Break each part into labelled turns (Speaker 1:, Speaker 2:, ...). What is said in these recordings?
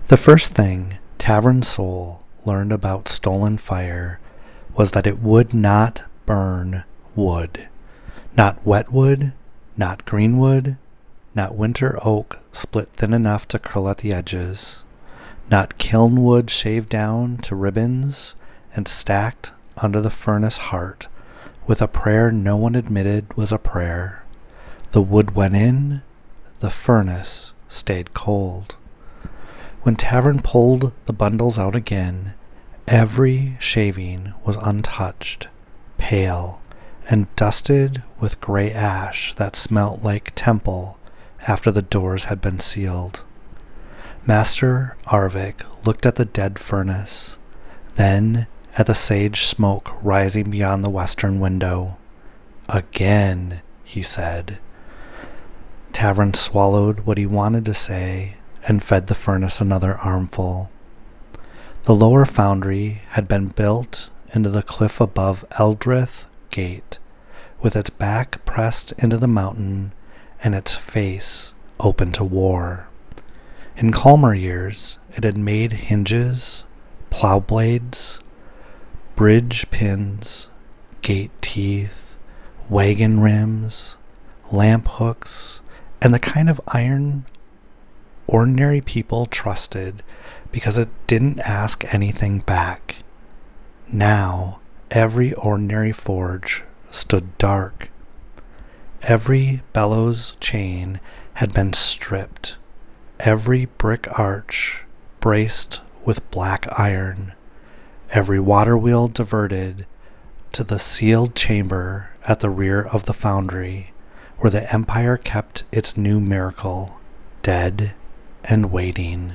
Speaker 1: The first thing Tavren Sol learned about stolen fire was that it would not burn wood. Not wet wood, not green wood, not winter oak split thin enough to curl at the edges, not kiln wood shaved down to ribbons and stacked under the furnace heart with a prayer no one admitted was a prayer. The wood went in, the furnace stayed cold. When Tavren pulled the bundles out again, every shaving was untouched, pale, and dusted with gray ash that smelt like temple after the doors had been sealed. Master Arvik looked at the dead furnace, then at the sage smoke rising beyond the western window. Again, he said. Tavren swallowed what he wanted to say and fed the furnace another armful. The lower foundry had been built into the cliff above Edrath Gate, with its back pressed into the mountain and its face open to war. In calmer years, it had made hinges, plow blades, bridge pins, gate teeth, wagon rims, lamp hooks, and the kind of iron ordinary people trusted because it didn't ask anything back. Now, every ordinary forge stood dark. Every bellows chain had been stripped, every brick arch braced with black iron, every water wheel diverted to the sealed chamber at the rear of the foundry, where the Empire kept its new miracle, dead and waiting.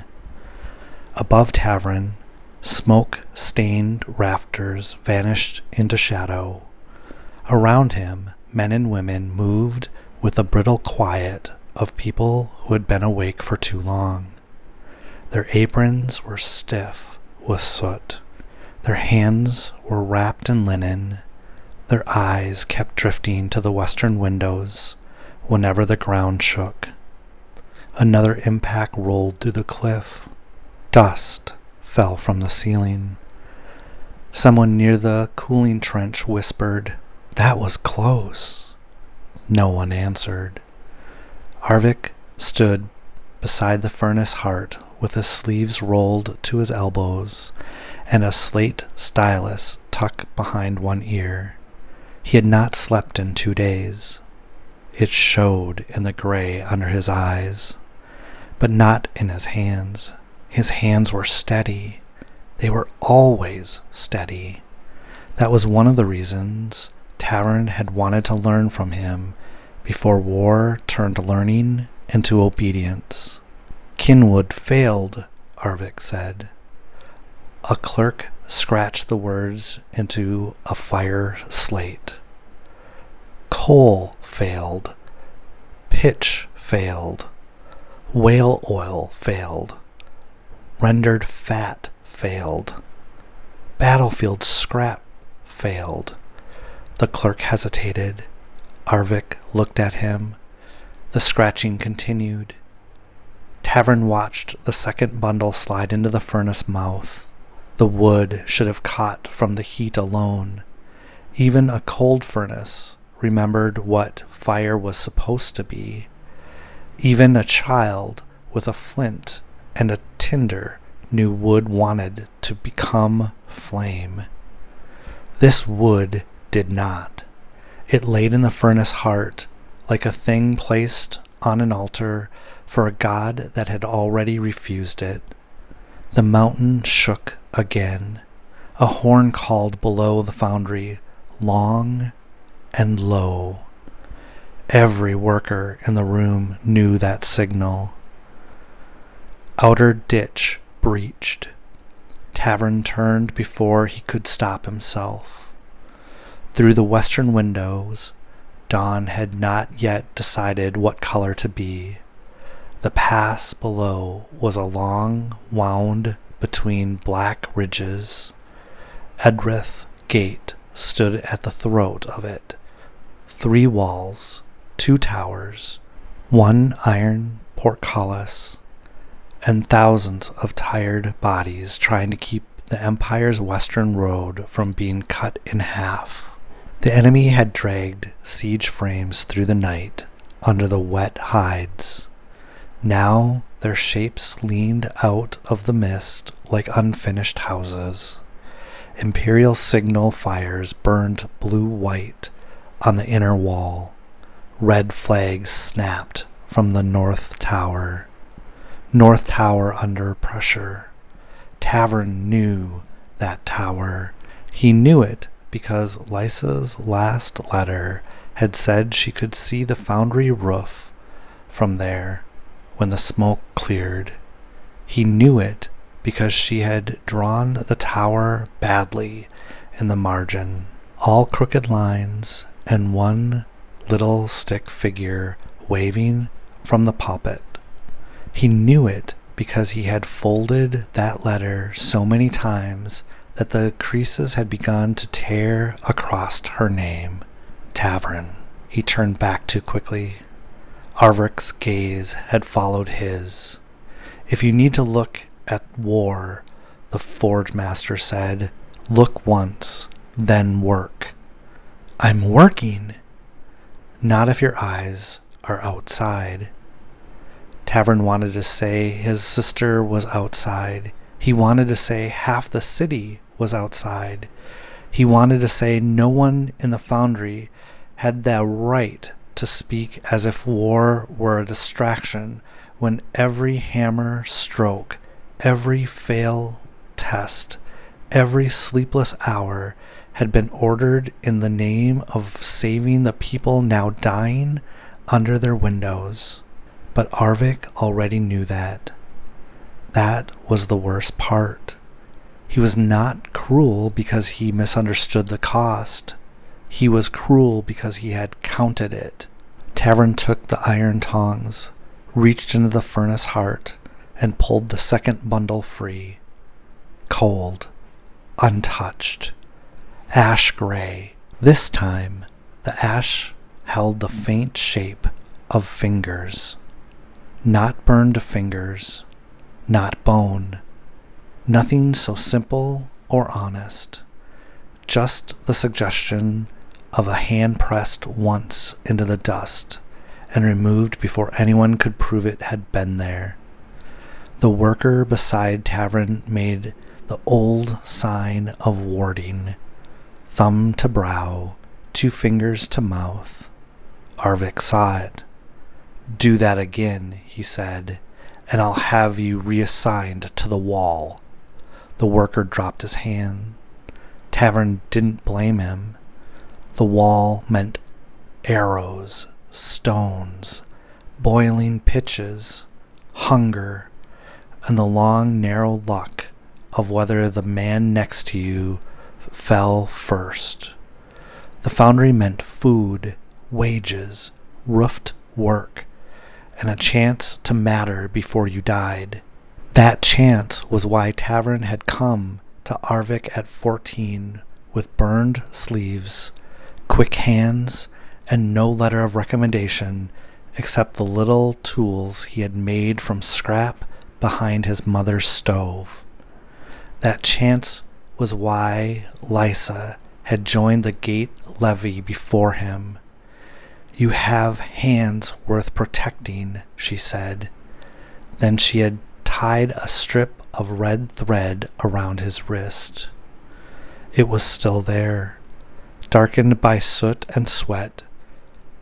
Speaker 1: Above Tavren, smoke-stained rafters vanished into shadow. Around him, men and women moved with the brittle quiet of people who had been awake for too long. Their aprons were stiff with soot. Their hands were wrapped in linen. Their eyes kept drifting to the western windows whenever the ground shook. Another impact rolled through the cliff. Dust fell from the ceiling. Someone near the cooling trench whispered, "That was close." No one answered. Arvik stood beside the furnace heart with his sleeves rolled to his elbows and a slate stylus tucked behind one ear. He had not slept in 2 days. It showed in the gray under his eyes, but not in his hands. His hands were steady. They were always steady. That was one of the reasons Tavren had wanted to learn from him before war turned learning into obedience. "Kinwood failed," Arvik said. A clerk scratched the words into a fire slate. "Coal failed. Pitch failed. Whale oil failed. Rendered fat failed. Battlefield scrap failed." The clerk hesitated. Arvik looked at him. The scratching continued. Tavren watched the second bundle slide into the furnace mouth. The wood should have caught from the heat alone. Even a cold furnace remembered what fire was supposed to be. Even a child with a flint and a tinder knew wood wanted to become flame. This wood did not. It laid in the furnace heart like a thing placed on an altar for a god that had already refused it. The mountain shook again. A horn called below the foundry, long and low. Every worker in the room knew that signal. Outer ditch breached. Tavren turned before he could stop himself. Through the western windows, dawn had not yet decided what color to be. The pass below was a long wound between black ridges. Edrath Gate stood at the throat of it. 3 walls, 2 towers, 1 iron portcullis. and thousands of tired bodies trying to keep the Empire's western road from being cut in half. The enemy had dragged siege frames through the night under the wet hides. Now their shapes leaned out of the mist like unfinished houses. Imperial signal fires burned blue-white on the inner wall. Red flags snapped from the North Tower. North Tower under pressure. Tavren knew that tower. He knew it because Lysa's last letter had said she could see the foundry roof from there when the smoke cleared. He knew it because she had drawn the tower badly in the margin, all crooked lines and one little stick figure waving from the pulpit. He knew it because he had folded that letter so many times that the creases had begun to tear across her name. Tavren. He turned back too quickly. Arvik's gaze had followed his. If you need to look at war, the Forge Master said, look once, then work. I'm working. Not if your eyes are outside. Tavren wanted to say his sister was outside. He wanted to say half the city was outside. He wanted to say no one in the foundry had the right to speak as if war were a distraction when every hammer stroke, every fail test, every sleepless hour had been ordered in the name of saving the people now dying under their windows. But Arvik already knew that. That was the worst part. He was not cruel because he misunderstood the cost. He was cruel because he had counted it. Tavren took the iron tongs, reached into the furnace heart, and pulled the second bundle free. Cold, untouched, ash gray. This time, the ash held the faint shape of fingers. Not burned fingers, not bone. Nothing so simple or honest. Just the suggestion of a hand pressed once into the dust and removed before anyone could prove it had been there. The worker beside Tavren made the old sign of warding, thumb to brow, 2 fingers to mouth. Arvik saw it. Do that again, he said, and I'll have you reassigned to the wall. The worker dropped his hand. Tavren didn't blame him. The wall meant arrows, stones, boiling pitches, hunger, and the long, narrow luck of whether the man next to you fell first. The foundry meant food, wages, roofed work, and a chance to matter before you died. That chance was why Tavren had come to Arvik at 14 with burned sleeves, quick hands, and no letter of recommendation except the little tools he had made from scrap behind his mother's stove. That chance was why Lysa had joined the gate levy before him. You have hands worth protecting, she said. Then she had tied a strip of red thread around his wrist. It was still there, darkened by soot and sweat,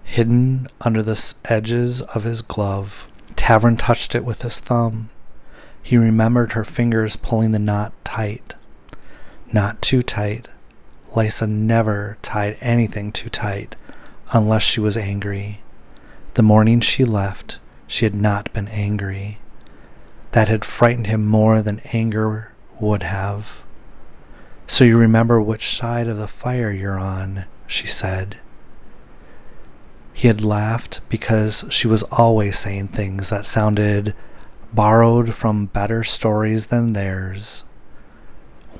Speaker 1: hidden under the edges of his glove. Tavren touched it with his thumb. He remembered her fingers pulling the knot tight. Not too tight. Lysa never tied anything too tight, unless she was angry. The morning she left, she had not been angry. That had frightened him more than anger would have. So you remember which side of the fire you're on, she said. He had laughed because she was always saying things that sounded borrowed from better stories than theirs.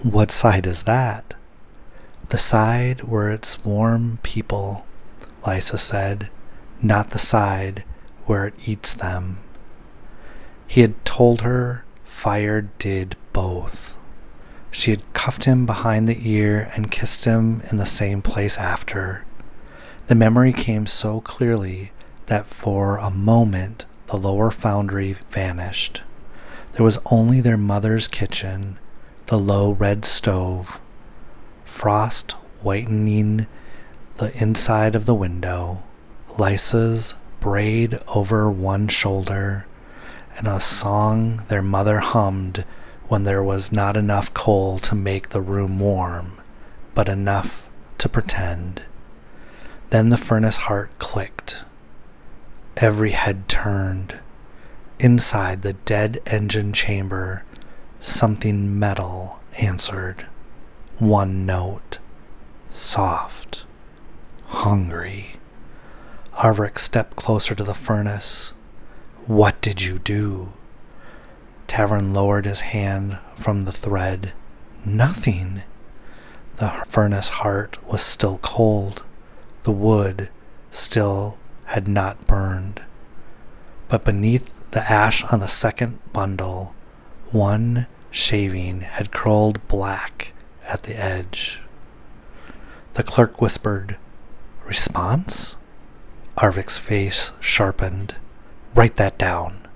Speaker 1: What side is that? The side where it's warm people, Lysa said, not the side where it eats them. He had told her fire did both. She had cuffed him behind the ear and kissed him in the same place after. The memory came so clearly that for a moment the lower foundry vanished. There was only their mother's kitchen, the low red stove, frost whitening the inside of the window, Lysa's braid over one shoulder, and a song their mother hummed when there was not enough coal to make the room warm, but enough to pretend. Then the furnace heart clicked. Every head turned. Inside the dead engine chamber, something metal answered. One note. Soft. Hungry. Arvik stepped closer to the furnace. What did you do? Tavren lowered his hand from the thread. Nothing. The furnace heart was still cold. The wood still had not burned. But beneath the ash on the second bundle, one shaving had curled black at the edge. The clerk whispered, Response? Arvik's face sharpened. Write that down.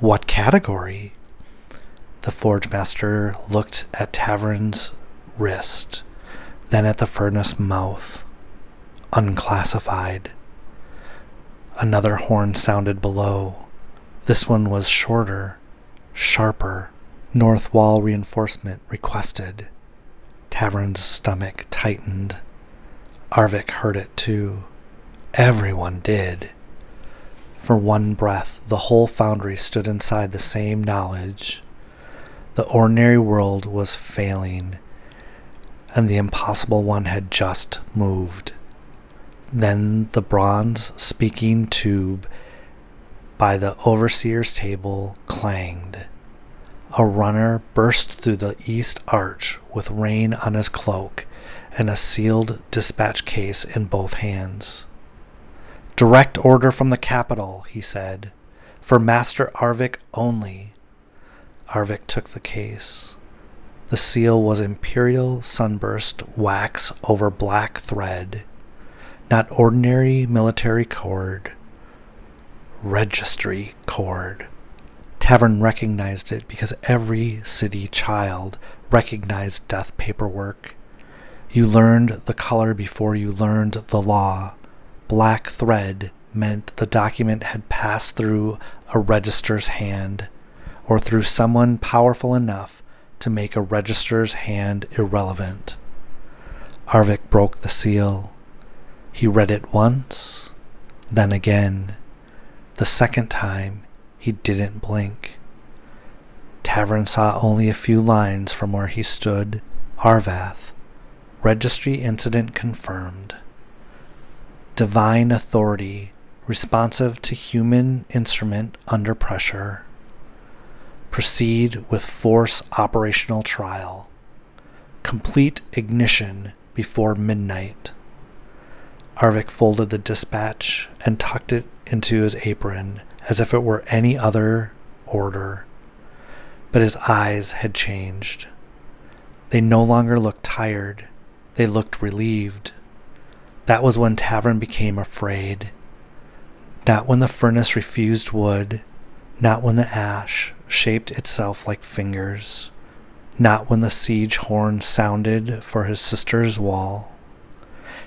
Speaker 1: What category? The forge master looked at Tavren's wrist, then at the furnace mouth. Unclassified. Another horn sounded below. This one was shorter, sharper. North wall reinforcement requested. Tavren's stomach tightened. Arvik heard it too. Everyone did. For one breath, the whole foundry stood inside the same knowledge. The ordinary world was failing, and the impossible one had just moved. Then the bronze speaking tube by the overseer's table clanged. A runner burst through the east arch with rain on his cloak and a sealed dispatch case in both hands. Direct order from the capital, he said. For Master Arvik only. Arvik took the case. The seal was imperial sunburst wax over black thread. Not ordinary military cord. Registry cord. Tavren recognized it because every city child recognized death paperwork. You learned the color before you learned the law. Black thread meant the document had passed through a register's hand, or through someone powerful enough to make a register's hand irrelevant. Arvik broke the seal. He read it once, then again. The second time, he didn't blink. Tavren saw only a few lines from where he stood. Arvath. Registry incident confirmed. Divine authority, responsive to human instrument under pressure. Proceed with force operational trial. Complete ignition before midnight. Arvik folded the dispatch and tucked it into his apron as if it were any other order. But his eyes had changed. They no longer looked tired. They looked relieved. That was when Tavren became afraid. Not when the furnace refused wood, not when the ash shaped itself like fingers, not when the siege horn sounded for his sister's wall.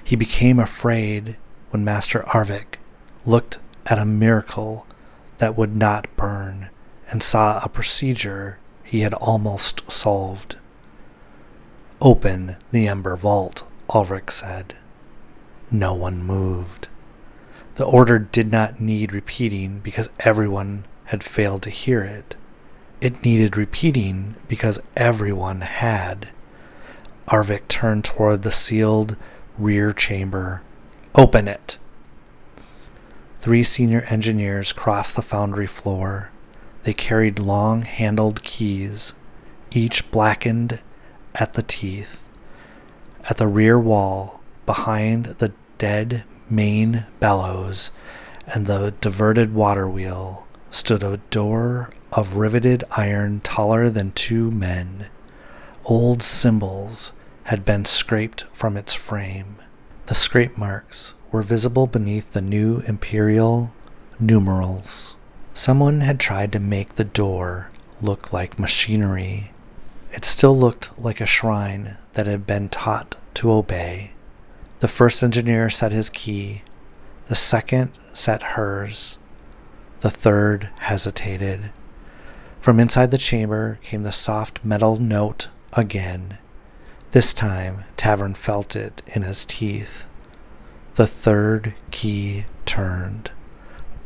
Speaker 1: He became afraid when Master Arvik looked at a miracle that would not burn and saw a procedure he had almost solved. Open the Ember Vault, Ulrich said. No one moved. The order did not need repeating because everyone had failed to hear it. It needed repeating because everyone had. Arvik turned toward the sealed rear chamber. Open it! 3 senior engineers crossed the foundry floor. They carried long-handled keys, each blackened at the teeth. At the rear wall, behind the dead main bellows and the diverted water wheel, stood a door of riveted iron taller than 2 men. Old symbols had been scraped from its frame. The scrape marks were visible beneath the new imperial numerals. Someone had tried to make the door look like machinery. It still looked like a shrine that had been taught to obey. The first engineer set his key. The second set hers. The third hesitated. From inside the chamber came the soft metal note again. This time, Tavren felt it in his teeth. The third key turned.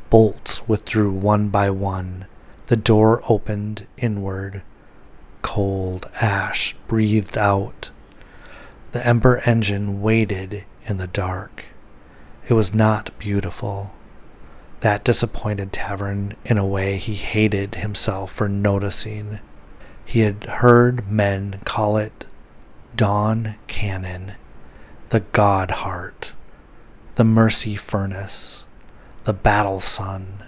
Speaker 1: Bolts withdrew one by one. The door opened inward. Cold ash breathed out. The Ember Engine waited in the dark. It was not beautiful. That disappointed Tavren in a way he hated himself for noticing. He had heard men call it Dawn Cannon, the God Heart, the Mercy Furnace, the Battle Sun,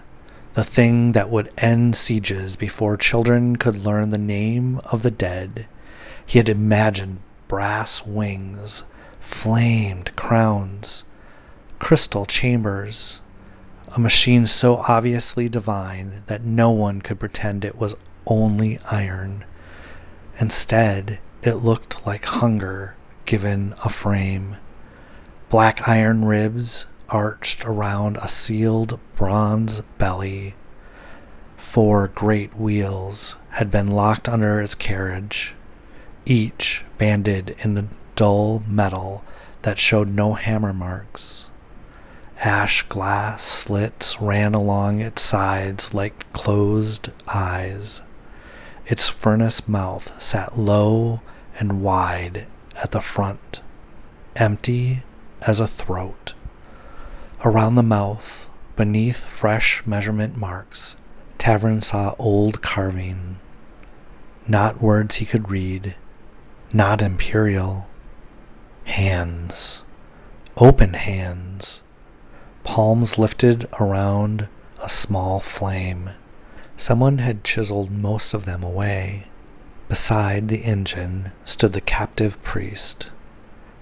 Speaker 1: the thing that would end sieges before children could learn the name of the dead. He had imagined brass wings, flamed crowns, crystal chambers, a machine so obviously divine that no one could pretend it was only iron. Instead, it looked like hunger given a frame. Black iron ribs arched around a sealed bronze belly. 4 great wheels had been locked under its carriage, each banded in the dull metal that showed no hammer marks. Ash glass slits ran along its sides like closed eyes. Its furnace mouth sat low and wide at the front, empty as a throat. Around the mouth, beneath fresh measurement marks, Tavren saw old carving. Not words he could read, not imperial. Hands, open hands, palms lifted around a small flame. Someone had chiseled most of them away. Beside the engine stood the captive priest.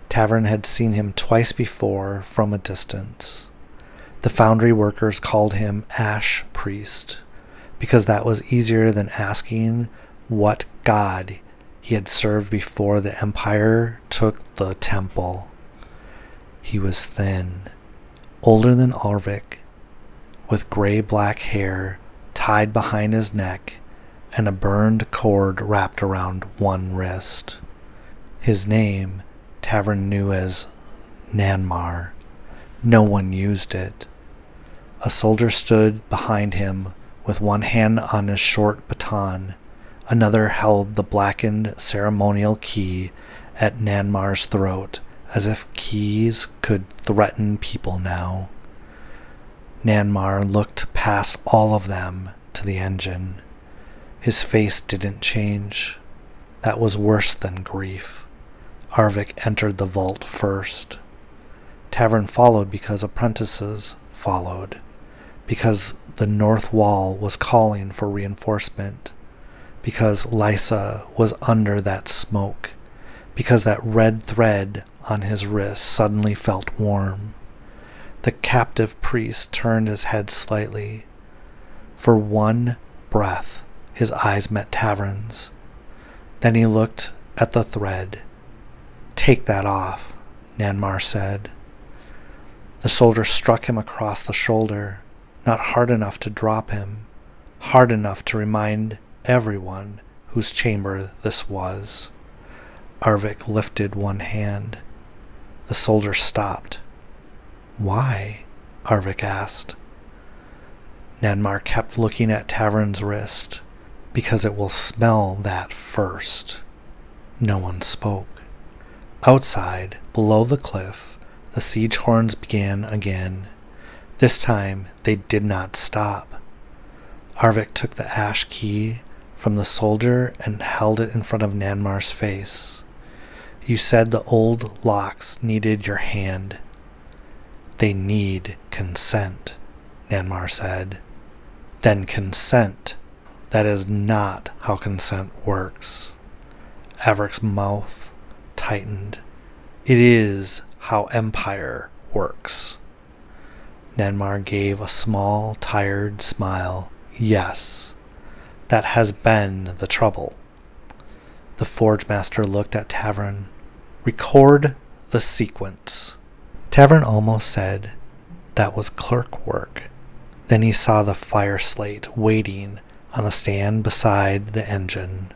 Speaker 1: Tavren had seen him twice before from a distance. The foundry workers called him Ash Priest, because that was easier than asking what god he had served before the Empire took the temple. He was thin, older than Arvik, with gray-black hair tied behind his neck and a burned cord wrapped around one wrist. His name Tavren knew as Nanmar. No one used it. A soldier stood behind him with one hand on his short baton. Another held the blackened ceremonial key at Nanmar's throat, as if keys could threaten people now. Nanmar looked past all of them to the engine. His face didn't change. That was worse than grief. Arvik entered the vault first. Tavren followed because apprentices followed, because the north wall was calling for reinforcement, because Lysa was under that smoke, because that red thread on his wrist suddenly felt warm. The captive priest turned his head slightly. For one breath, his eyes met Tavren's. Then he looked at the thread. "Take that off," Nanmar said. The soldier struck him across the shoulder, not hard enough to drop him, hard enough to remind everyone whose chamber this was. Arvik lifted one hand. The soldier stopped. "Why?" Arvik asked. Nanmar kept looking at Tavren's wrist. "Because it will smell that first." No one spoke. Outside, below the cliff, the siege horns began again. This time, they did not stop. Arvik took the ash key from the soldier and held it in front of Nanmar's face. "You said the old locks needed your hand." "They need consent," Nanmar said. Then consent. That is not how consent works. Avric's mouth tightened. It is how empire works. Nanmar gave a small, tired smile. Yes, that has been the trouble. The Forge Master looked at Tavren. Record the sequence. Tavren almost said that was clerk work. Then he saw the fire slate waiting on the stand beside the engine,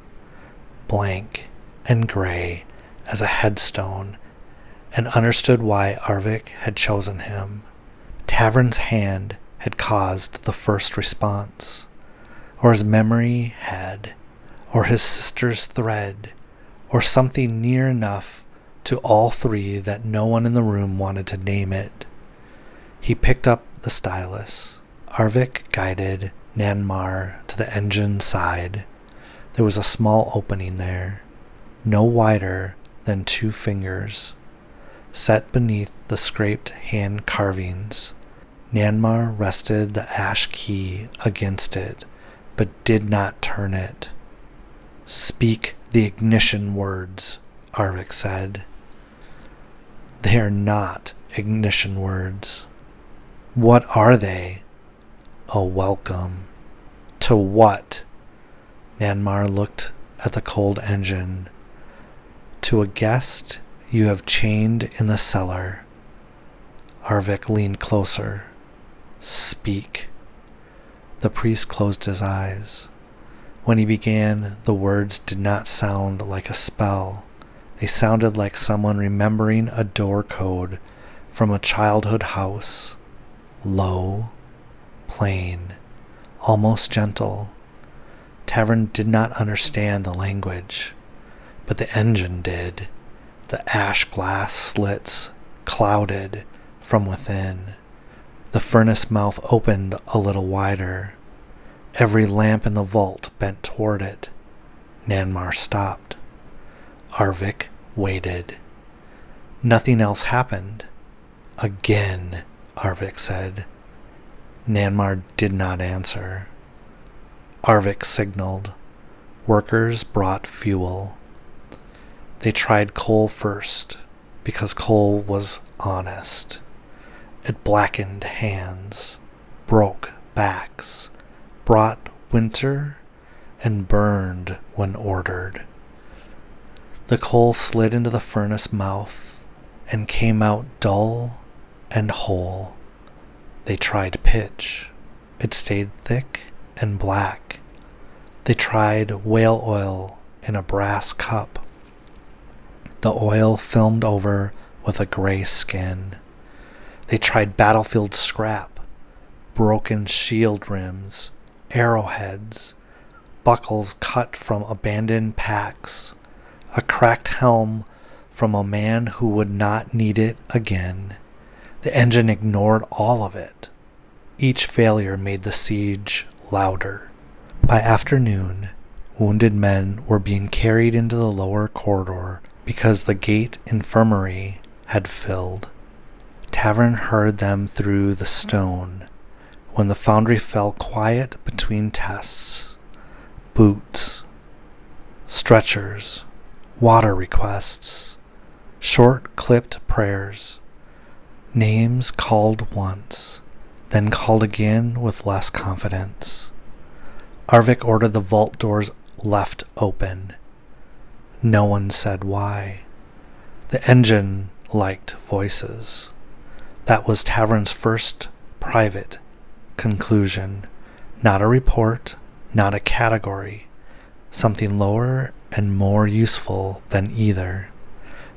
Speaker 1: blank and gray as a headstone, and understood why Arvik had chosen him. Tavren's hand had caused the first response, or his memory had, or his sister's thread, or something near enough to all three that no one in the room wanted to name it. He picked up the stylus. Arvik guided Nanmar to the engine side. There was a small opening there, no wider than 2 fingers, set beneath the scraped hand carvings. Nanmar rested the ash key against it, but did not turn it. Speak the ignition words, Arvik said. They are not ignition words. What are they? A welcome. To what? Nanmar looked at the cold engine. To a guest you have chained in the cellar. Arvik leaned closer. Speak. The priest closed his eyes. When he began, the words did not sound like a spell. They sounded like someone remembering a door code from a childhood house. Low, plain, almost gentle. Tavren did not understand the language, but the engine did. The ash glass slits clouded from within. The furnace mouth opened a little wider. Every lamp in the vault bent toward it. Nanmar stopped. Arvik waited. Nothing else happened. Again, Arvik said. Nanmar did not answer. Arvik signaled. Workers brought fuel. They tried coal first, because coal was honest. It blackened hands, broke backs, brought winter, and burned when ordered. The coal slid into the furnace mouth and came out dull and whole. They tried pitch. It stayed thick and black. They tried whale oil in a brass cup. The oil filmed over with a gray skin. They tried battlefield scrap, broken shield rims, arrowheads, buckles cut from abandoned packs, a cracked helm from a man who would not need it again. The engine ignored all of it. Each failure made the siege louder. By afternoon, wounded men were being carried into the lower corridor because the gate infirmary had filled. Tavren heard them through the stone when the foundry fell quiet between tests. Boots, stretchers, water requests, short clipped prayers, names called once, then called again with less confidence. Arvik ordered the vault doors left open. No one said why. The engine liked voices. That was Tavren's first private conclusion. Not a report, not a category. Something lower and more useful than either.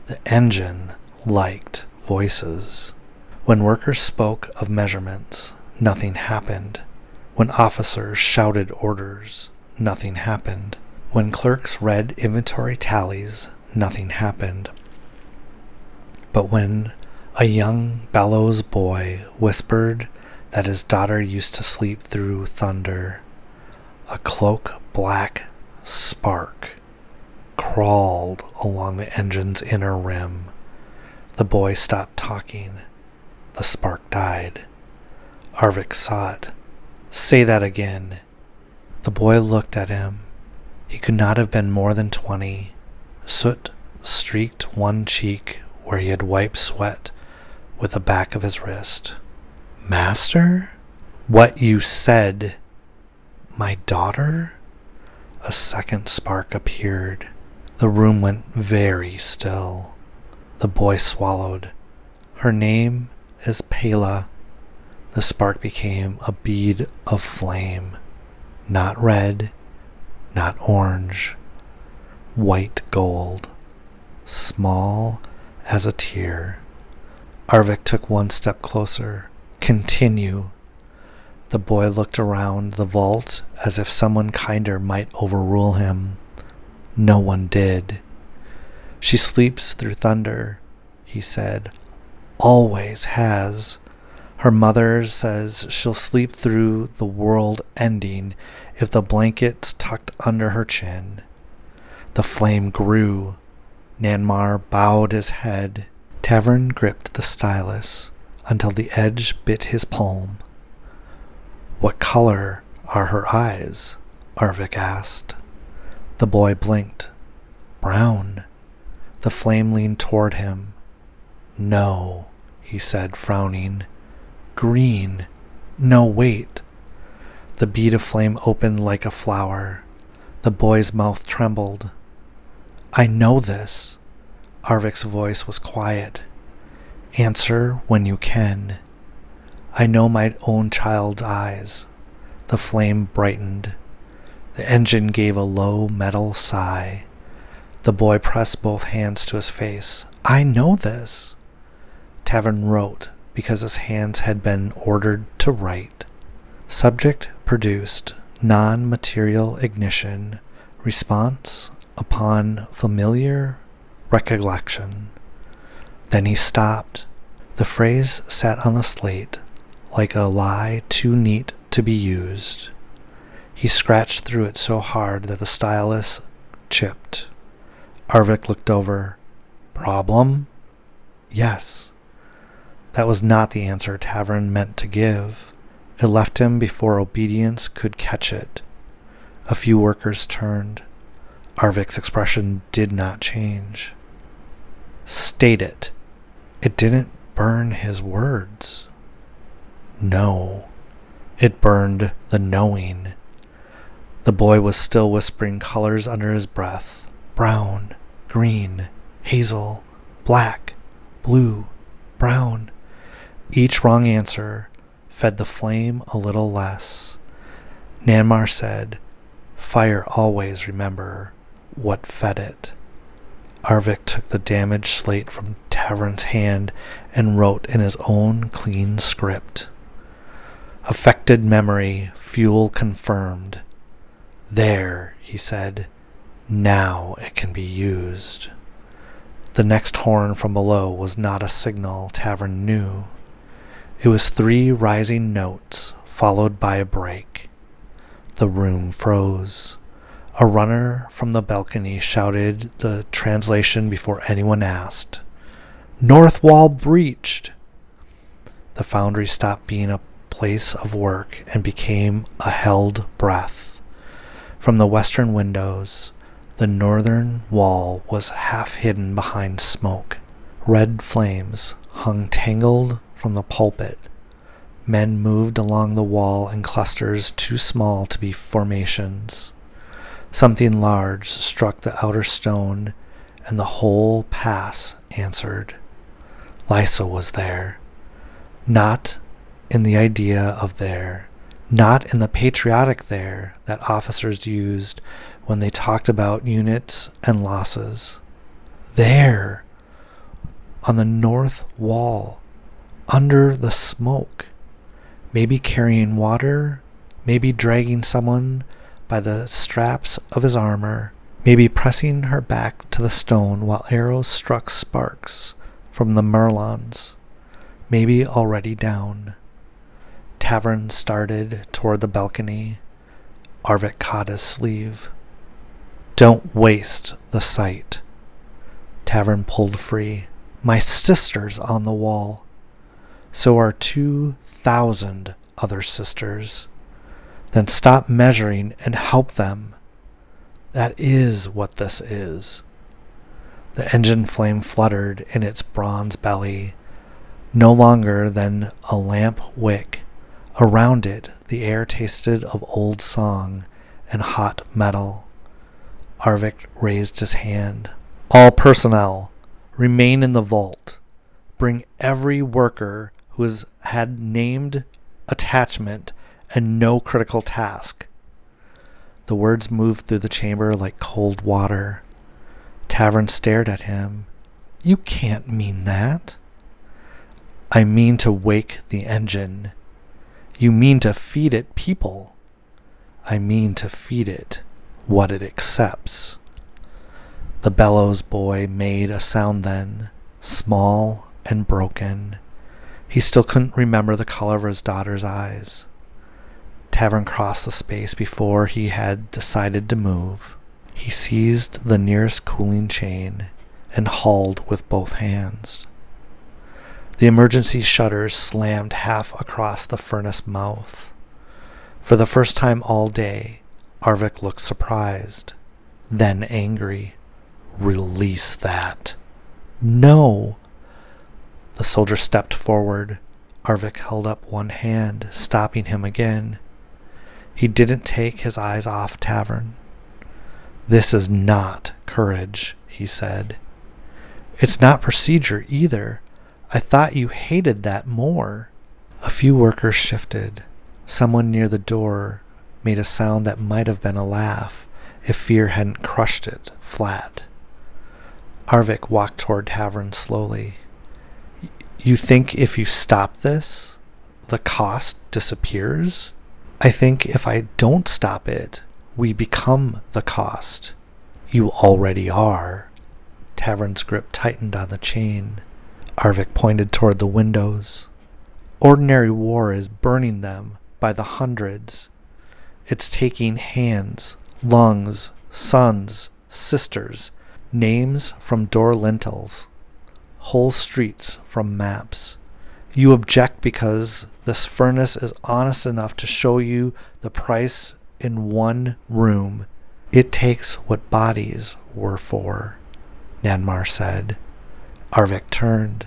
Speaker 1: The engine liked voices. When workers spoke of measurements, nothing happened. When officers shouted orders, nothing happened. When clerks read inventory tallies, nothing happened. But when a young bellows boy whispered that his daughter used to sleep through thunder, a cloak black spark crawled along the engine's inner rim. The boy stopped talking. The spark died. Arvik saw it. Say that again. The boy looked at him. He could not have been more than 20. Soot streaked one cheek where he had wiped sweat with the back of his wrist. Master? What you said. My daughter? A second spark appeared. The room went very still. The boy swallowed. Her name is Pela. The spark became a bead of flame. Not red, not orange. White gold. Small as a tear. Arvik took one step closer. Continue. The boy looked around the vault as if someone kinder might overrule him. No one did. She sleeps through thunder, he said. Always has. Her mother says she'll sleep through the world ending if the blanket's tucked under her chin. The flame grew. Nanmar bowed his head. Tavren gripped the stylus until the edge bit his palm. What color are her eyes? Arvik asked. The boy blinked. Brown. The flame leaned toward him. No, he said, frowning. Green. No, wait. The bead of flame opened like a flower. The boy's mouth trembled. I know this. Arvik's voice was quiet. Answer when you can. I know my own child's eyes. The flame brightened. The engine gave a low metal sigh. The boy pressed both hands to his face. I know this. Tavren wrote because his hands had been ordered to write. Subject produced. Non-material ignition. Response upon familiar recollection. Then he stopped. The phrase sat on the slate like a lie too neat to be used. He scratched through it so hard that the stylus chipped. Arvik looked over. Problem? Yes. That was not the answer Tavren meant to give. It left him before obedience could catch it. A few workers turned. Arvik's expression did not change. State it. It didn't burn his words. No. It burned the knowing. The boy was still whispering colors under his breath. Brown, green, hazel, black, blue, brown. Each wrong answer fed the flame a little less. Nanmar said, Fire always remember what fed it. Arvik took the damaged slate from Tavren's hand and wrote in his own clean script. Affected memory, fuel confirmed. There, he said, now it can be used. The next horn from below was not a signal Tavren knew. It was 3 rising notes, followed by a break. The room froze. A runner from the balcony shouted the translation before anyone asked. North wall breached! The foundry stopped being a place of work and became a held breath. From the western windows, the northern wall was half hidden behind smoke. Red flames hung tangled from the pulpit. Men moved along the wall in clusters too small to be formations. Something large struck the outer stone, and the whole pass answered. Lysa was there. Not in the idea of there. Not in the patriotic there that officers used when they talked about units and losses. There, on the north wall, under the smoke, maybe carrying water, maybe dragging someone by the straps of his armor, maybe pressing her back to the stone while arrows struck sparks from the merlons, maybe already down. Tavren started toward the balcony. Arvik caught his sleeve. Don't waste the sight. Tavren pulled free. My sister's on the wall. So are 2,000 other sisters. Then stop measuring and help them. That is what this is. The engine flame fluttered in its bronze belly, no longer than a lamp wick. Around it, the air tasted of old song and hot metal. Arvik raised his hand. All personnel, remain in the vault. Bring every worker who has had named attachment and no critical task. The words moved through the chamber like cold water. Tavren stared at him. You can't mean that. I mean to wake the engine. You mean to feed it people. I mean to feed it what it accepts. The bellows boy made a sound then, small and broken. He still couldn't remember the color of his daughter's eyes. Tavren crossed the space before he had decided to move. He seized the nearest cooling chain and hauled with both hands. The emergency shutters slammed half across the furnace mouth. For the first time all day, Arvik looked surprised, then angry. Release that. No. The soldier stepped forward. Arvik held up one hand, stopping him again. He didn't take his eyes off Tavren. This is not courage, he said. It's not procedure either. I thought you hated that more. A few workers shifted. Someone near the door made a sound that might have been a laugh if fear hadn't crushed it flat. Arvik walked toward Tavren slowly. You think if you stop this, the cost disappears? I think if I don't stop it, we become the cost. You already are. Tavren's grip tightened on the chain. Arvik pointed toward the windows. Ordinary war is burning them by the hundreds. It's taking hands, lungs, sons, sisters, names from door lintels, whole streets from maps. You object because this furnace is honest enough to show you the price in one room. It takes what bodies were for, Nanmar said. Arvik turned.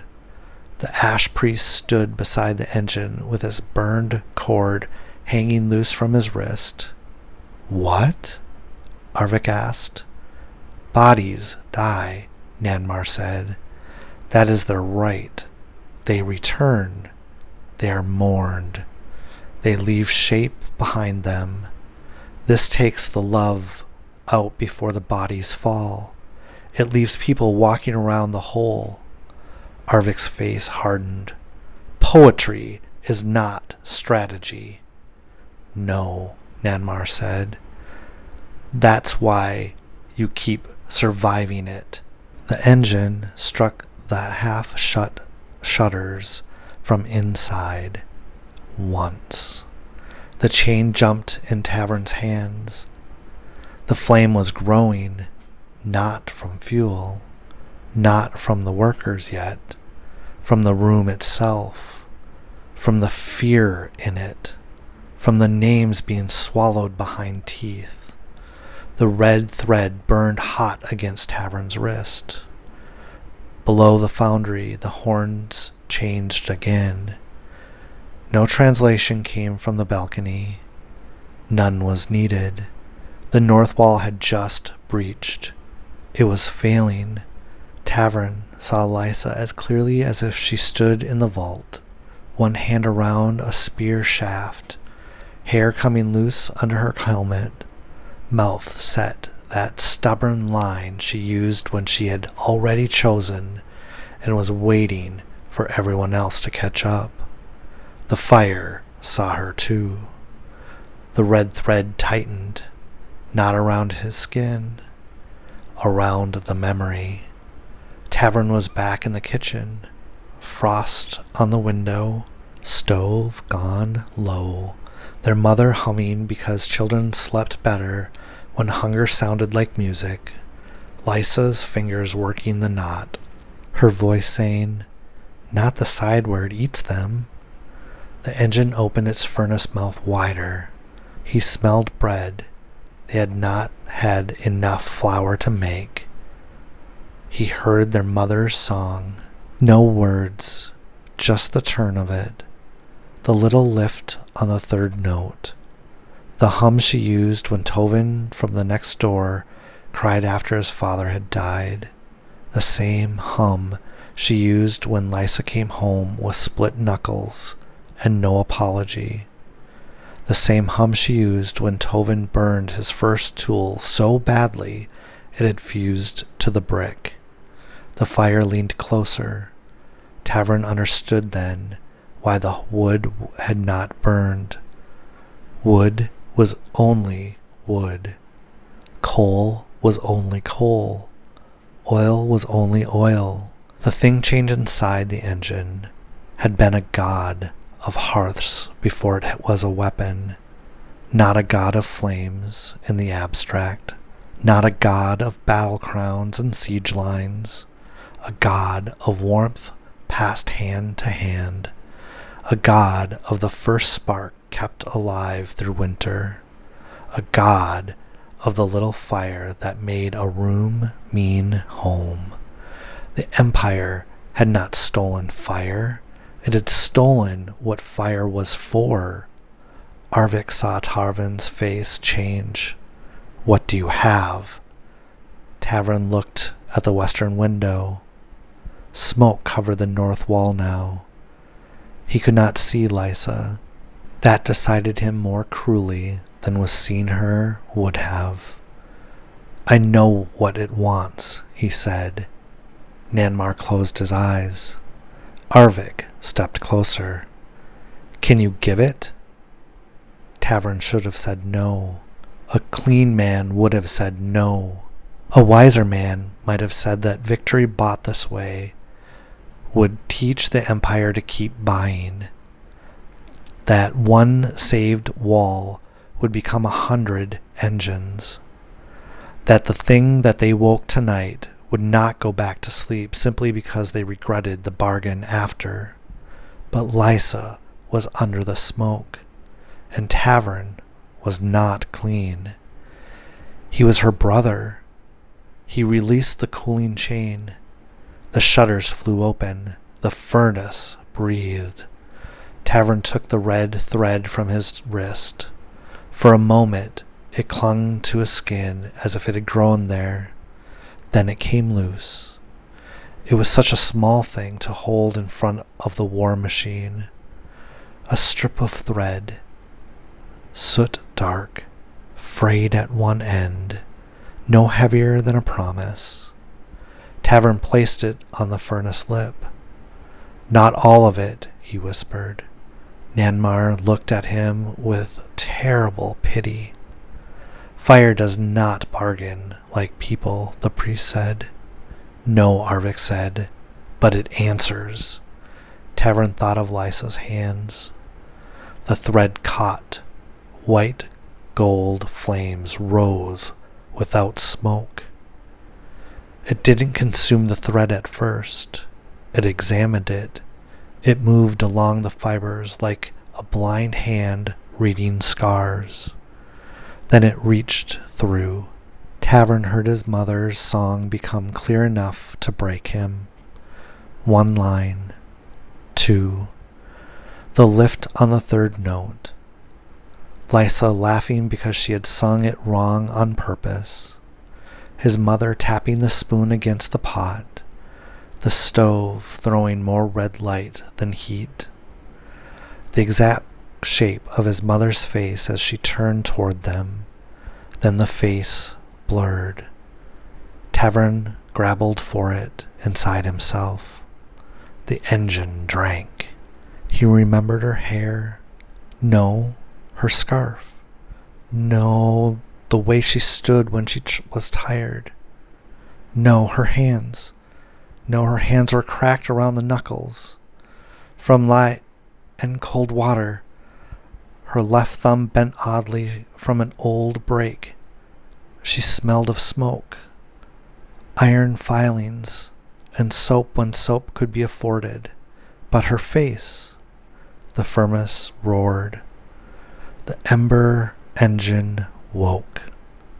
Speaker 1: The ash priest stood beside the engine with his burned cord hanging loose from his wrist. What? Arvik asked. Bodies die, Nanmar said. That is their right. They return. They are mourned. They leave shape behind them. This takes the love out before the bodies fall. It leaves people walking around the hole. Arvik's face hardened. Poetry is not strategy. No, Nanmar said. That's why you keep surviving it. The engine struck the half-shut shutters from inside once. The chain jumped in Tavren's hands. The flame was growing, not from fuel, not from the workers yet, from the room itself, from the fear in it, from the names being swallowed behind teeth. The red thread burned hot against Tavren's wrist. Below the foundry, the horns changed again. No translation came from the balcony. None was needed. The north wall had just breached. It was failing. Tavren saw Lysa as clearly as if she stood in the vault, one hand around a spear shaft, hair coming loose under her helmet, mouth set that stubborn line she used when she had already chosen and was waiting for everyone else to catch up. The fire saw her too. The red thread tightened, not around his skin, around the memory. Tavren was back in the kitchen, frost on the window, stove gone low, their mother humming because children slept better when hunger sounded like music, Lysa's fingers working the knot, her voice saying, "Not the side where it eats them." The engine opened its furnace mouth wider. He smelled bread. They had not had enough flour to make. He heard their mother's song. No words, just the turn of it, the little lift on the third note, the hum she used when Tavren from the next door cried after his father had died, the same hum she used when Lysa came home with split knuckles and no apology, the same hum she used when Tavren burned his first tool so badly it had fused to the brick. The fire leaned closer. Tavren understood then why the wood had not burned. Wood was only wood. Coal was only coal. Oil was only oil. The thing change inside the engine had been a god of hearths before it was a weapon, not a god of flames in the abstract, not a god of battle crowns and siege lines, a god of warmth passed hand to hand, a god of the first spark kept alive through winter, a god of the little fire that made a room mean home. The Empire had not stolen fire, it had stolen what fire was for. Arvik saw Tavren's face change. "What do you have?" Tavren looked at the western window. Smoke covered the north wall now. He could not see Lysa. That decided him more cruelly than was seen her would have. "I know what it wants," he said. Nanmar closed his eyes. Arvik stepped closer. "Can you give it?" Tavren should have said no. A clean man would have said no. A wiser man might have said that victory bought this way would teach the Empire to keep buying, that one saved wall would become 100 engines, that the thing that they woke tonight would not go back to sleep simply because they regretted the bargain after. But Lysa was under the smoke, and Tavren was not clean. He was her brother. He released the cooling chain. The shutters flew open. The furnace breathed. Tavren took the red thread from his wrist. For a moment, it clung to his skin as if it had grown there. Then it came loose. It was such a small thing to hold in front of the war machine. A strip of thread, soot dark, frayed at one end, no heavier than a promise. Tavren placed it on the furnace lip. "Not all of it," he whispered. Nanmar looked at him with terrible pity. "Fire does not bargain like people," the priest said. "No," Arvik said, "but it answers." Tavren thought of Lysa's hands. The thread caught. White gold flames rose without smoke. It didn't consume the thread at first. It examined it. It moved along the fibers like a blind hand reading scars. Then it reached through. Tavren heard his mother's song become clear enough to break him. One line. Two. The lift on the third note. Lysa laughing because she had sung it wrong on purpose. His mother tapping the spoon against the pot. The stove throwing more red light than heat. The exact shape of his mother's face as she turned toward them. Then the face blurred. Tavren grappled for it inside himself. The engine drank. He remembered her hair. No, her scarf. No, the way she stood when she was tired. No, her hands. No, her hands were cracked around the knuckles. From light and cold water. Her left thumb bent oddly from an old break. She smelled of smoke. Iron filings and soap when soap could be afforded. But her face. The furnace roared. The Ember engine woke,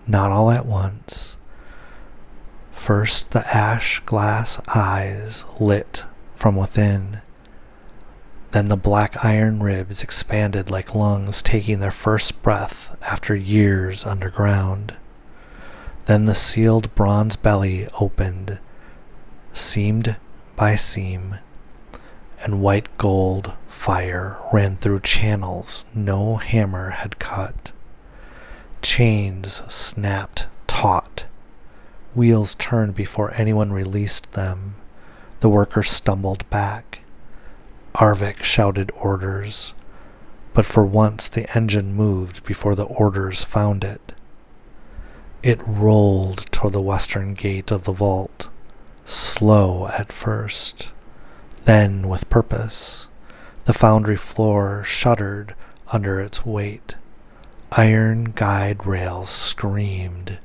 Speaker 1: not all at once. First the ash glass eyes lit from within. Then the black iron ribs expanded like lungs taking their first breath after years underground. Then the sealed bronze belly opened, seamed by seam, and white gold fire ran through channels no hammer had cut. Chains snapped taut. Wheels turned before anyone released them. The workers stumbled back. Arvik shouted orders, but for once the engine moved before the orders found it. It rolled toward the western gate of the vault, slow at first, then with purpose. The foundry floor shuddered under its weight. Iron guide rails screamed.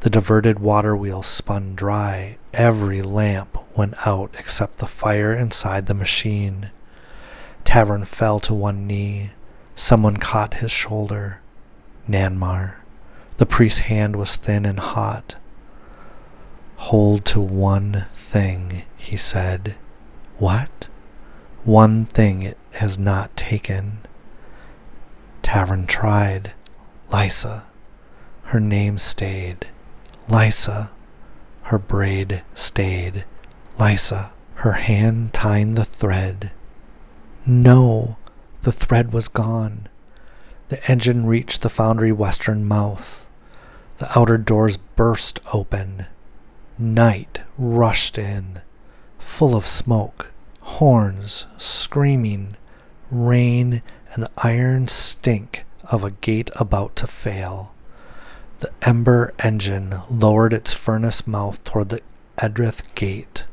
Speaker 1: The diverted water wheel spun dry. Every lamp went out except the fire inside the machine. Tavren fell to one knee. Someone caught his shoulder. Nanmar. The priest's hand was thin and hot. "Hold to one thing," he said. "What?" "One thing it has not taken." Tavren tried. Lysa. Her name stayed. Lysa. Her braid stayed. Lysa. Her hand tying the thread. No, the thread was gone. The engine reached the foundry western mouth. The outer doors burst open. Night rushed in, full of smoke, horns, screaming, rain, and the iron stink of a gate about to fail. The Ember Engine lowered its furnace mouth toward the Edrath Gate.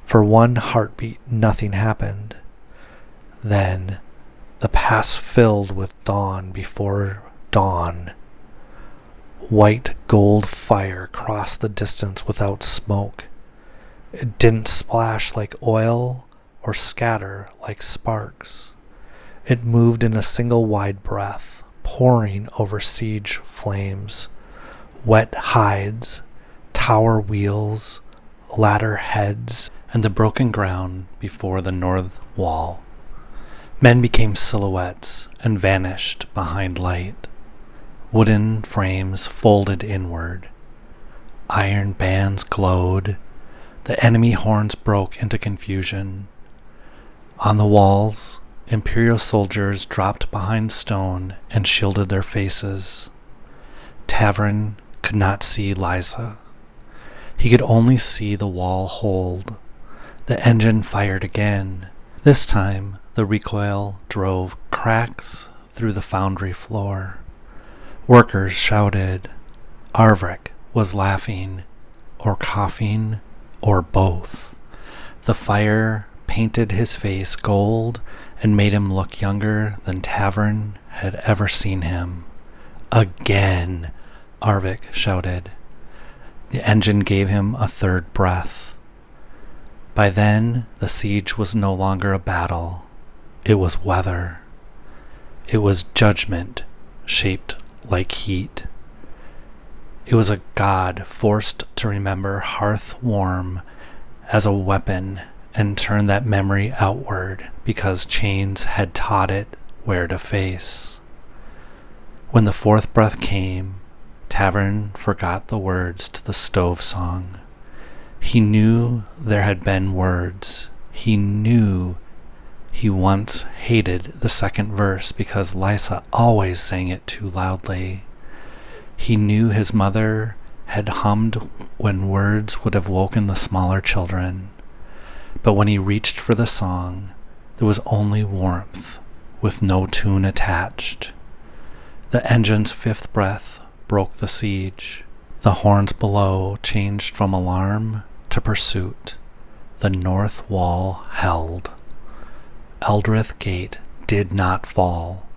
Speaker 1: For one heartbeat, nothing happened. Then, the pass filled with dawn before dawn. White gold fire crossed the distance without smoke. It didn't splash like oil or scatter like sparks. It moved in a single wide breath, pouring over siege flames, wet hides, tower wheels, ladder heads, and the broken ground before the north wall. Men became silhouettes and vanished behind light. Wooden frames folded inward. Iron bands glowed. The enemy horns broke into confusion. On the walls, imperial soldiers dropped behind stone and shielded their faces. Tavren could not see Lysa. He could only see the wall hold. The engine fired again. This time, the recoil drove cracks through the foundry floor. Workers shouted. Arvik was laughing, or coughing, or both. The fire painted his face gold and made him look younger than Tavren had ever seen him. Again, Arvik shouted. The engine gave him a third breath. By then, the siege was no longer a battle. It was weather. It was judgment, shaped like heat. It was a god forced to remember hearth warm as a weapon and turn that memory outward because chains had taught it where to face. When the fourth breath came, Tavren forgot the words to the stove song. He knew there had been words. He knew he once hated the second verse because Lysa always sang it too loudly. He knew his mother had hummed when words would have woken the smaller children. But when he reached for the song, there was only warmth, with no tune attached. The engine's fifth breath broke the siege. The horns below changed from alarm to pursuit. The north wall held. Edrath Gate did not fall.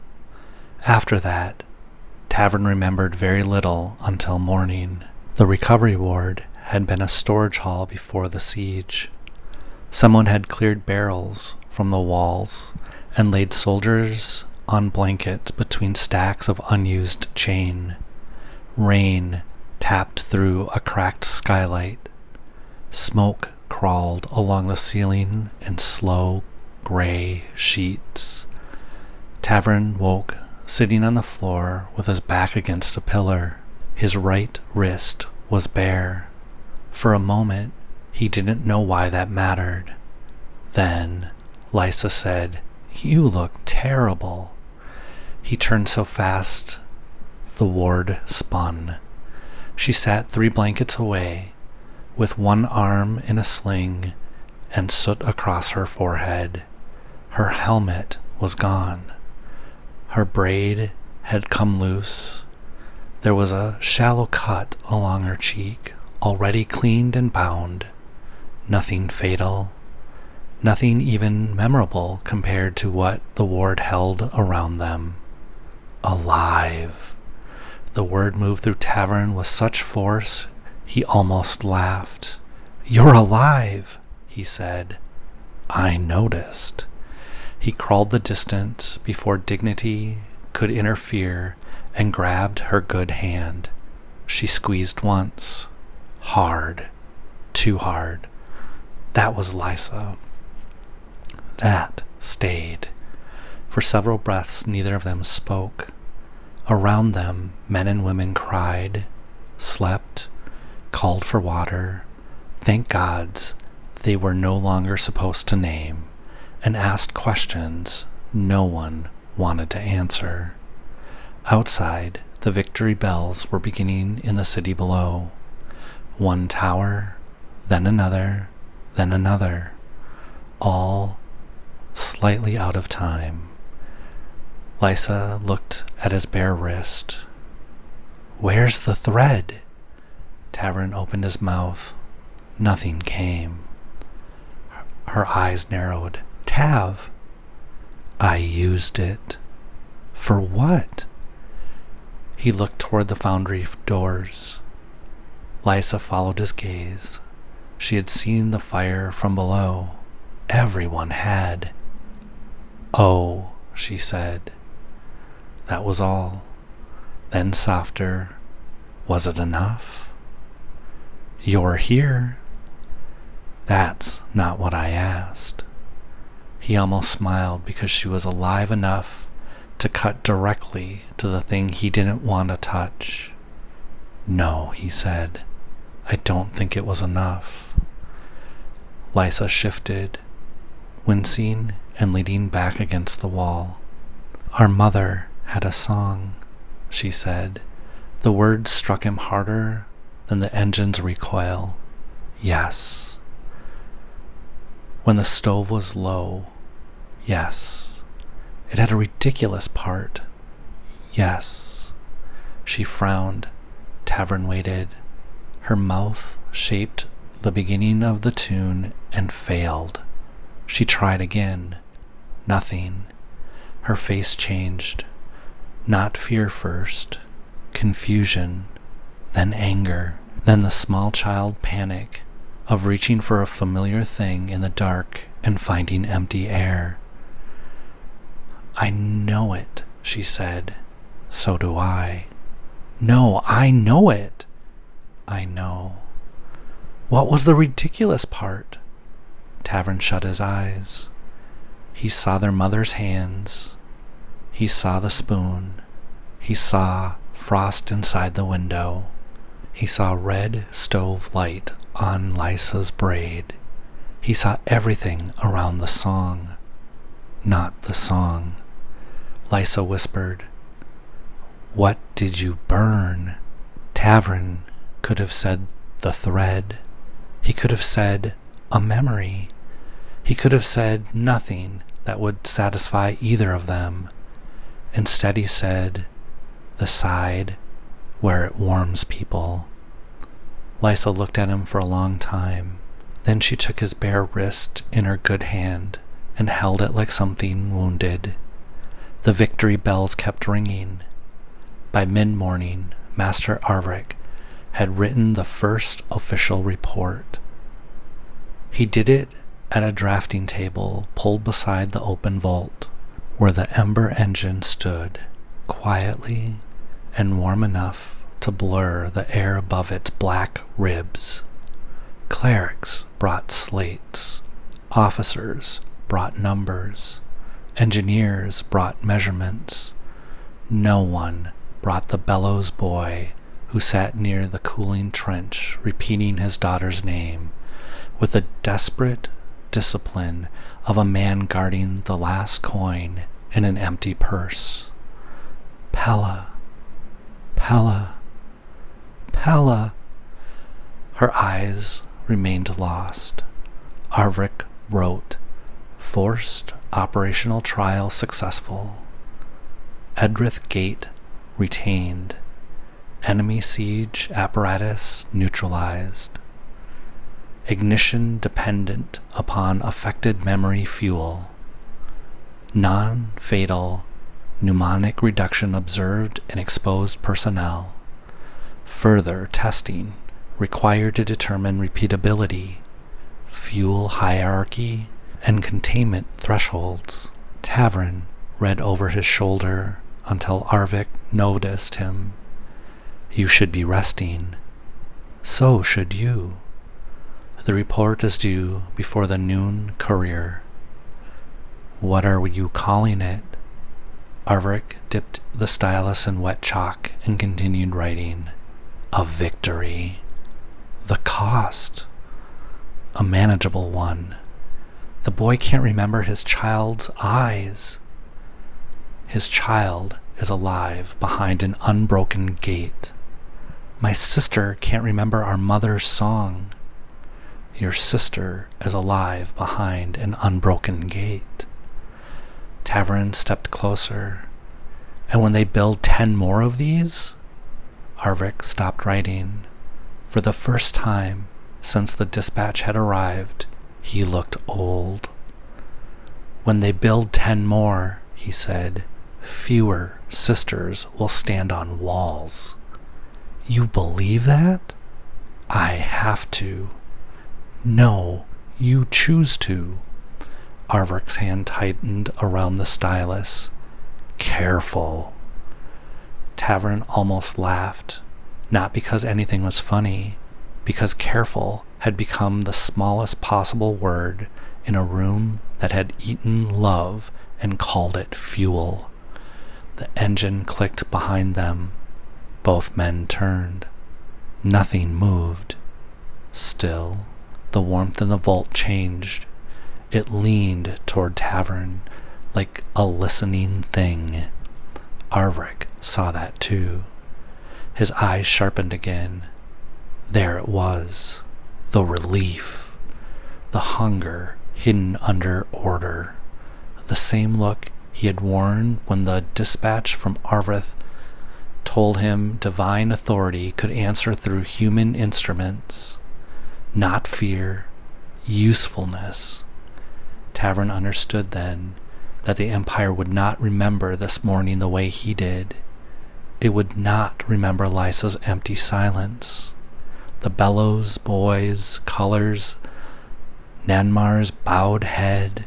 Speaker 1: After that, Tavren remembered very little until morning. The recovery ward had been a storage hall before the siege. Someone had cleared barrels from the walls and laid soldiers on blankets between stacks of unused chain. Rain tapped through a cracked skylight. Smoke crawled along the ceiling in slow, gray sheets. Tavren woke, sitting on the floor with his back against a pillar. His right wrist was bare. For a moment, he didn't know why that mattered. Then, Lysa said, "You look terrible." He turned so fast, the ward spun. She sat 3 blankets away, with one arm in a sling and soot across her forehead. Her helmet was gone. Her braid had come loose. There was a shallow cut along her cheek, already cleaned and bound. Nothing fatal. Nothing even memorable compared to what the ward held around them. Alive. The word moved through Tavren with such force he almost laughed. "You're alive," he said. "I noticed." He crawled the distance before dignity could interfere and grabbed her good hand. She squeezed once. Hard. Too hard. That was Lysa. That stayed. For several breaths, neither of them spoke. Around them, men and women cried, slept, called for water, thank gods they were no longer supposed to name, and asked questions no one wanted to answer. Outside, the victory bells were beginning in the city below. One tower, then another, all slightly out of time. Lysa looked at his bare wrist. "Where's the thread?" Tavren opened his mouth. Nothing came. Her eyes narrowed. "Tav!" "I used it." "For what?" He looked toward the foundry doors. Lysa followed his gaze. She had seen the fire from below. Everyone had. "Oh," she said. That was all. Then softer, "Was it enough?" "You're here." "That's not what I asked." He almost smiled because she was alive enough to cut directly to the thing he didn't want to touch. "No," he said. "I don't think it was enough." Lysa shifted, wincing and leaning back against the wall. "Our mother had a song," she said. The words struck him harder than the engine's recoil. "Yes." When the stove was low. Yes. It had a ridiculous part. Yes. She frowned. Tavren waited. Her mouth shaped the beginning of the tune and failed. She tried again. Nothing. Her face changed. Not fear first. Confusion. Then anger. Then the small child panic of reaching for a familiar thing in the dark and finding empty air. "I know it," she said. "So do I." "No, I know it." "I know." What was the ridiculous part? Tavren shut his eyes. He saw their mother's hands. He saw the spoon. He saw frost inside the window. He saw red stove light on Lysa's braid. He saw everything around the song. Not the song. Lysa whispered, "What did you burn?" Tavren could have said the thread. He could have said a memory. He could have said nothing that would satisfy either of them. Instead he said, "The side where it warms people." Lysa looked at him for a long time. Then she took his bare wrist in her good hand and held it like something wounded. The victory bells kept ringing. By mid-morning, Master Arvik had written the first official report. He did it at a drafting table pulled beside the open vault, where the Ember Engine stood. quietly and warm enough to blur the air above its black ribs. Clerics brought slates, officers brought numbers, engineers brought measurements. No one brought the bellows boy who sat near the cooling trench repeating his daughter's name with the desperate discipline of a man guarding the last coin in an empty purse. Pella, Pella, Pella. Her eyes remained lost. Arvik wrote, "Forced operational trial successful. Edrath Gate retained. Enemy siege apparatus neutralized. Ignition dependent upon affected memory fuel. Non-fatal pneumonic reduction observed in exposed personnel. Further testing required to determine repeatability, fuel hierarchy, and containment thresholds." Tavren read over his shoulder until Arvik noticed him. "You should be resting. So should you. The report is due before the noon courier." "What are you calling it?" Arvik dipped the stylus in wet chalk and continued writing. "A victory. The cost. A manageable one. The boy can't remember his child's eyes. His child is alive behind an unbroken gate. My sister can't remember our mother's song. Your sister is alive behind an unbroken gate." Tavren stepped closer. "And when they build 10 more of these?" Arvik stopped writing. For the first time since the dispatch had arrived, he looked old. "When they build 10 more," he said, "fewer sisters will stand on walls." "You believe that?" "I have to." "No, you choose to." Arvik's hand tightened around the stylus. "Careful." Tavren almost laughed, not because anything was funny, because careful had become the smallest possible word in a room that had eaten love and called it fuel. The engine clicked behind them. Both men turned. Nothing moved. Still, the warmth in the vault changed. It leaned toward Tavren like a listening thing. Arvik saw that too. His eyes sharpened again. There it was. The relief. The hunger hidden under order. The same look he had worn when the dispatch from Arvith told him divine authority could answer through human instruments. Not fear, usefulness. Tavren understood then that the Empire would not remember this morning the way he did. It would not remember Lysa's empty silence, the bellows boy's colors, Nanmar's bowed head,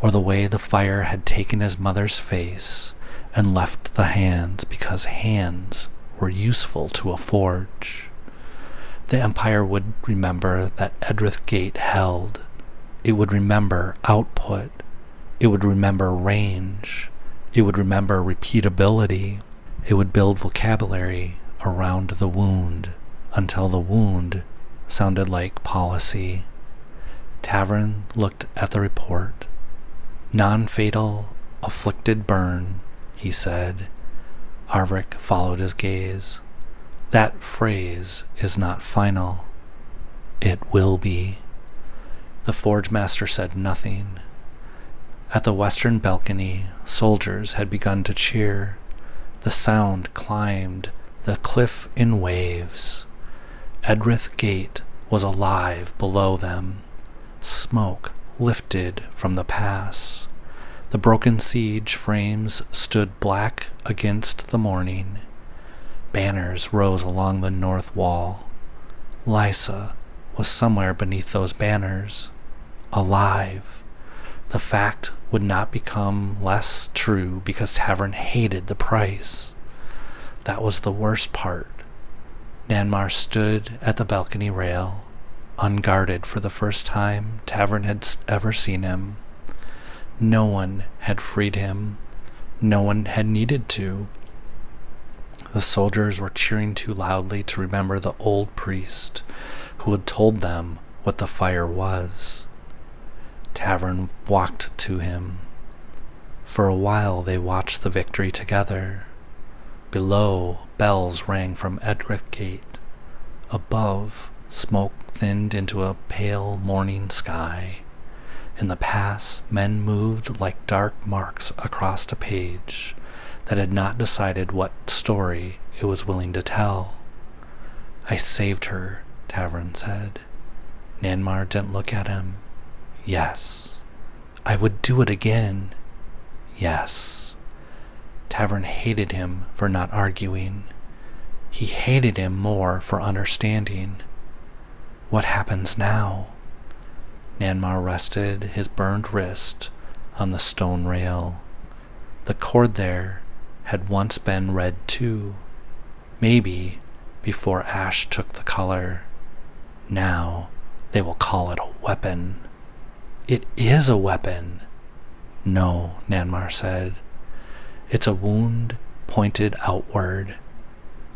Speaker 1: or the way the fire had taken his mother's face and left the hands because hands were useful to a forge. The Empire would remember that Edrath Gate held. It would remember output. It would remember range. It would remember repeatability. It would build vocabulary around the wound until the wound sounded like policy. Tavren looked at the report. "Non-fatal, afflicted burn," he said. Arvik followed his gaze. "That phrase is not final. It will be." The forge master said nothing. At the western balcony, soldiers had begun to cheer. The sound climbed the cliff in waves. Edrath Gate was alive below them. Smoke lifted from the pass. The broken siege frames stood black against the morning. Banners rose along the north wall. Lysa was somewhere beneath those banners, alive. The fact would not become less true because Tavren hated the price. That was the worst part. Nanmar stood at the balcony rail, unguarded for the first time Tavren had ever seen him. No one had freed him. No one had needed to. The soldiers were cheering too loudly to remember the old priest who had told them what the fire was. Tavren walked to him. For a while they watched the victory together. Below, bells rang from Edrath Gate. Above, smoke thinned into a pale morning sky. In the pass, men moved like dark marks across a page that had not decided what story it was willing to tell. "I saved her," Tavren said. Nanmar didn't look at him. "Yes." "I would do it again." "Yes." Tavren hated him for not arguing. He hated him more for understanding. "What happens now?" Nanmar rested his burned wrist on the stone rail. The cord there had once been red too, maybe before ash took the color. Now they will call it a weapon. "It is a weapon." "No," Nanmar said. "It's a wound pointed outward."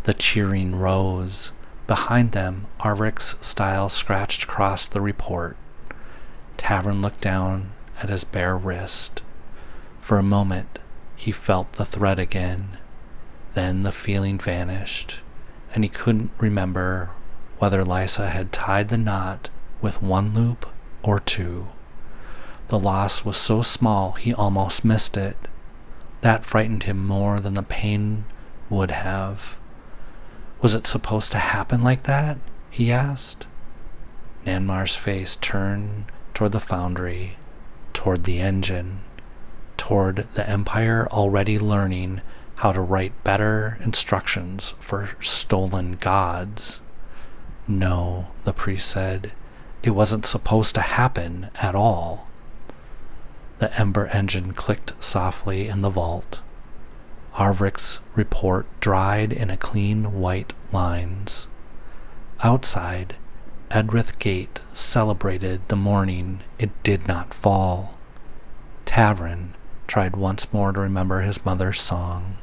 Speaker 1: The cheering rose. Behind them, Arvik's style scratched across the report. Tavren looked down at his bare wrist. For a moment, he felt the thread again. Then the feeling vanished, and he couldn't remember whether Lysa had tied the knot with one loop or two. The loss was so small he almost missed it. That frightened him more than the pain would have. Was it supposed to happen like that? He asked. Nanmar's face turned toward the foundry, toward the engine, toward the Empire already learning how to write better instructions for stolen gods. "No," the priest said. "It wasn't supposed to happen at all." The Ember Engine clicked softly in the vault. Arvik's report dried in a clean white lines. Outside, Edrath Gate celebrated the morning it did not fall. Tavren tried once more to remember his mother's song.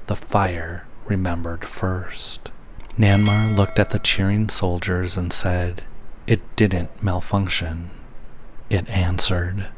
Speaker 1: The fire remembered first. Nanmar looked at the cheering soldiers and said, "It didn't malfunction." It answered.